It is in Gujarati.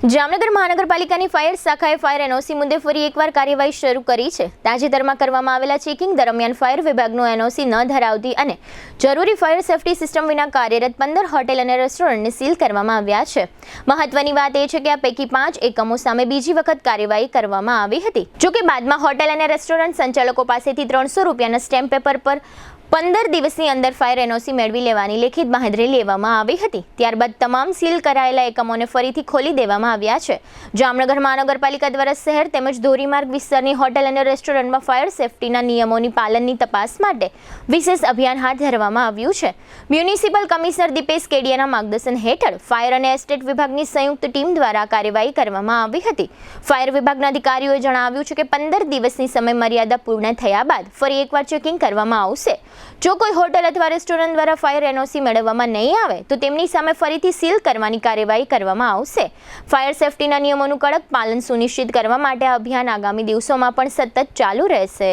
જામનગર મહાનગરપાલિકાની ફાયર શાખાએ ફાયર એનઓસી મુદ્દે ફરી એકવાર કાર્યવાહી શરૂ કરી છે। તાજેતરમાં કરવામાં આવેલા ચેકિંગ દરમિયાન ફાયર વિભાગનું એનઓસી ન ધરાવતી અને જરૂરી ફાયર સેફટી સિસ્ટમ વિના કાર્યરત 15 હોટેલ અને રેસ્ટોરન્ટને સીલ કરવામાં આવ્યા છે। મહત્વની વાત એ છે કે આ પૈકી 5 એકમો સામે બીજી વખત કાર્યવાહી કરવામાં આવી હતી। જો કે બાદમાં હોટેલ અને રેસ્ટોરન્ટ સંચાલકો પાસેથી 300 રૂપિયાના સ્ટેમ્પ પેપર પર 15 દિવસની અંદર ફાયર એનઓસી મેળવી લેવાની લેખિત બાંહેધરી લેવામાં આવી હતી। ત્યારબાદ તમામ સીલ કરાયેલા એકમોને ફરીથી ખોલી દેવામાં આવ્યા છે। જામનગર મહાનગરપાલિકા દ્વારા શહેર તેમજ ધોરીમાર્ગ વિસ્તારની હોટેલ અને રેસ્ટોરન્ટમાં ફાયર સેફટીના નિયમોની પાલનની તપાસ માટે વિશેષ અભિયાન હાથ ધરવામાં આવ્યું છે। મ્યુનિસિપલ કમિશનર દીપેશ કેડિયાના માર્ગદર્શન હેઠળ ફાયર અને એસ્ટેટ વિભાગની સંયુક્ત ટીમ દ્વારા કાર્યવાહી કરવામાં આવી હતી। ફાયર વિભાગના અધિકારીઓએ જણાવ્યું છે કે 15 દિવસની સમયમર્યાદા પૂર્ણ થયા બાદ ફરી એકવાર ચેકિંગ કરવામાં આવશે। જો કોઈ હોટેલ અથવા રેસ્ટોરન્ટ દ્વારા ફાયર એનઓસી મેળવવામાં નહીં આવે તો તેમની સામે ફરીથી સીલ કરવાની કાર્યવાહી કરવામાં આવશે। ફાયર સેફટીના નિયમોનું કડક પાલન સુનિશ્ચિત કરવા માટે આ અભિયાન આગામી દિવસોમાં પણ સતત ચાલુ રહેશે।